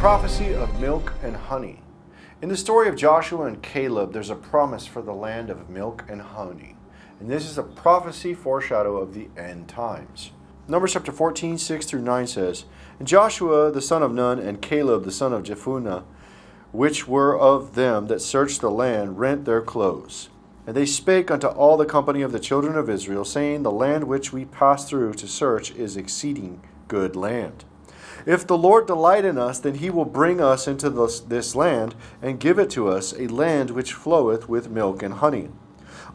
prophecy of milk and honey. In the story of Joshua and Caleb, there's a promise for the land of milk and honey. And this is a prophecy foreshadow of the end times. Numbers chapter 14, 6 through 9 says, And Joshua the son of Nun and Caleb the son of Jephunneh, which were of them that searched the land, rent their clothes. And they spake unto all the company of the children of Israel, saying, The land which we pass through to search is exceeding good land. If the Lord delight in us, then he will bring us into this land, and give it to us, a land which floweth with milk and honey.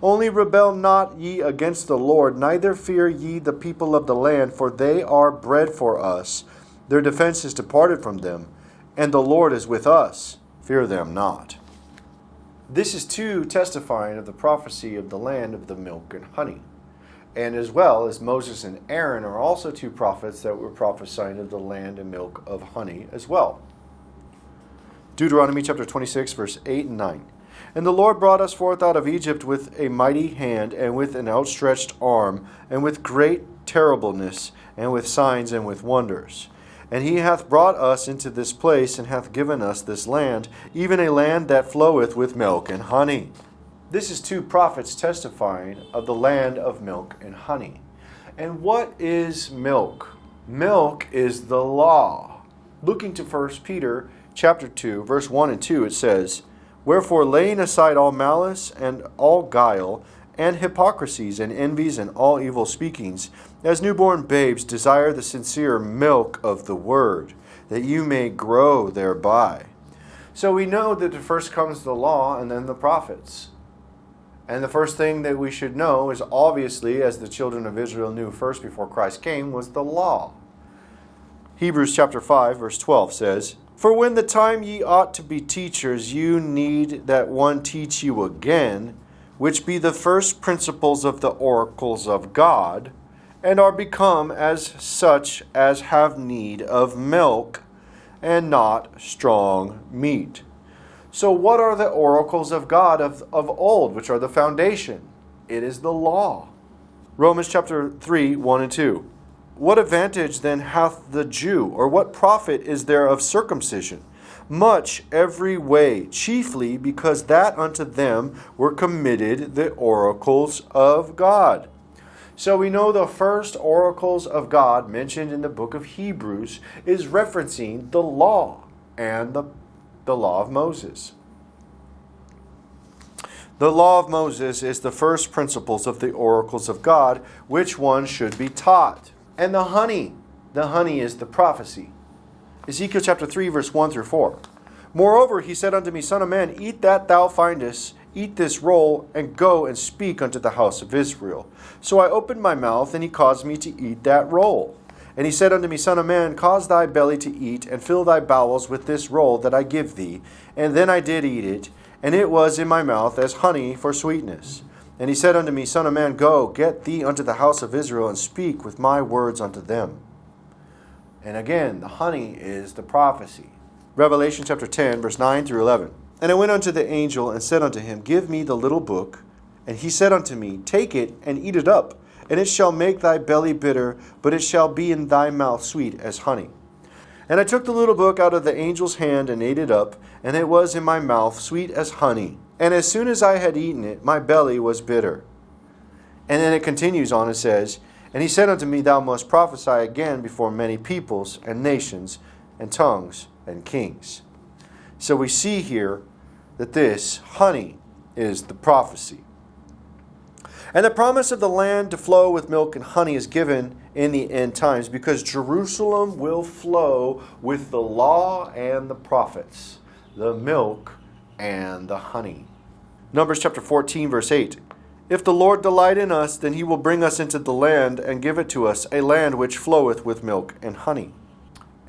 Only rebel not ye against the Lord, neither fear ye the people of the land, for they are bread for us. Their defense is departed from them, and the Lord is with us. Fear them not. This is too testifying of the prophecy of the land of the milk and honey. And as well as Moses and Aaron are also two prophets that were prophesying of the land and milk of honey as well. Deuteronomy chapter 26, verse 8 and 9. And the Lord brought us forth out of Egypt with a mighty hand, and with an outstretched arm, and with great terribleness, and with signs and with wonders. And he hath brought us into this place, and hath given us this land, even a land that floweth with milk and honey. This is two prophets testifying of the land of milk and honey. And what is milk? Milk is the law. Looking to 1 Peter chapter 2, verse 1 and 2, it says, Wherefore laying aside all malice and all guile, and hypocrisies and envies and all evil speakings, as newborn babes desire the sincere milk of the word, that you may grow thereby. So we know that first comes the law and then the prophets. And the first thing that we should know is obviously, as the children of Israel knew first before Christ came, was the law. Hebrews chapter 5, verse 12 says, For when the time ye ought to be teachers, you need that one teach you again, which be the first principles of the oracles of God, and are become as such as have need of milk, and not strong meat. So what are the oracles of God of old, which are the foundation? It is the law. Romans chapter 3, 1 and 2. What advantage then hath the Jew, or what profit is there of circumcision? Much every way, chiefly because that unto them were committed the oracles of God. So we know the first oracles of God mentioned in the book of Hebrews is referencing the law and the law of Moses. The law of Moses is the first principles of the oracles of God, which one should be taught. And the honey is the prophecy. Ezekiel chapter 3, verse 1 through 4. Moreover, he said unto me, Son of man, eat that thou findest, eat this roll, and go and speak unto the house of Israel. So I opened my mouth, and he caused me to eat that roll. And he said unto me, Son of man, cause thy belly to eat, and fill thy bowels with this roll that I give thee. And then I did eat it, and it was in my mouth as honey for sweetness. And he said unto me, Son of man, go, get thee unto the house of Israel, and speak with my words unto them. And again, the honey is the prophecy. Revelation chapter 10, verse 9 through 11. And I went unto the angel, and said unto him, Give me the little book. And he said unto me, Take it, and eat it up. And it shall make thy belly bitter, but it shall be in thy mouth sweet as honey. And I took the little book out of the angel's hand, and ate it up, and it was in my mouth sweet as honey. And as soon as I had eaten it, my belly was bitter. And then it continues on and says, And he said unto me, Thou must prophesy again before many peoples, and nations, and tongues, and kings. So we see here that this honey is the prophecy. And the promise of the land to flow with milk and honey is given in the end times, because Jerusalem will flow with the law and the prophets, the milk and the honey. Numbers chapter 14, verse 8. If the Lord delight in us, then he will bring us into the land, and give it to us, a land which floweth with milk and honey.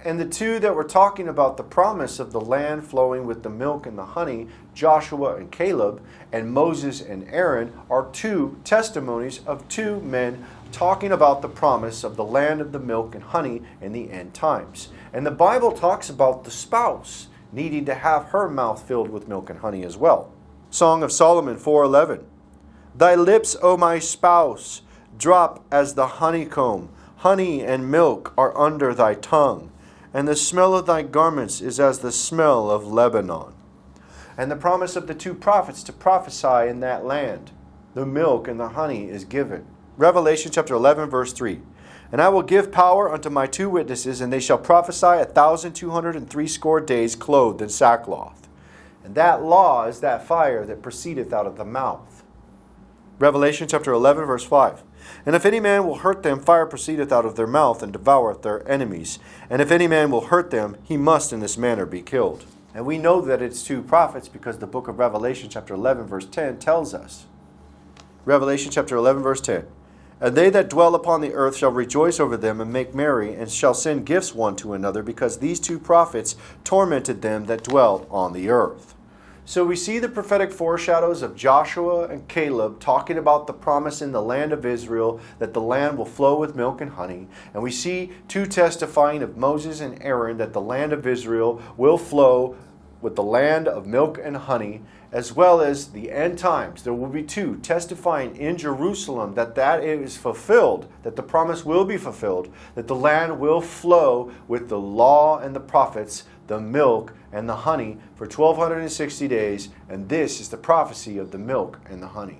And the two that were talking about the promise of the land flowing with the milk and the honey, Joshua and Caleb, and Moses and Aaron, are two testimonies of two men talking about the promise of the land of the milk and honey in the end times. And the Bible talks about the spouse needing to have her mouth filled with milk and honey as well. Song of Solomon 4:11. Thy lips, O my spouse, drop as the honeycomb. Honey and milk are under thy tongue. and the smell of thy garments is as the smell of Lebanon. And the promise of the two prophets to prophesy in that land, the milk and the honey, is given. Revelation chapter 11, verse 3. And I will give power unto my two witnesses, and they shall prophesy 1,260 days clothed in sackcloth. And that law is that fire that proceedeth out of the mouth. Revelation chapter 11, verse 5. And if any man will hurt them, fire proceedeth out of their mouth, and devoureth their enemies. And if any man will hurt them, he must in this manner be killed. And we know that it's two prophets because the book of Revelation chapter 11, verse 10 tells us. Revelation chapter 11, verse 10. And they that dwell upon the earth shall rejoice over them and make merry, and shall send gifts one to another, because these two prophets tormented them that dwelt on the earth. So we see the prophetic foreshadows of Joshua and Caleb talking about the promise in the land of Israel, that the land will flow with milk and honey. And we see two testifying of Moses and Aaron that the land of Israel will flow with the land of milk and honey, as well as the end times. There will be two testifying in Jerusalem that is fulfilled, that the promise will be fulfilled, that the land will flow with the law and the prophets, the milk and the honey for 1,260 days. And this is the prophecy of the milk and the honey.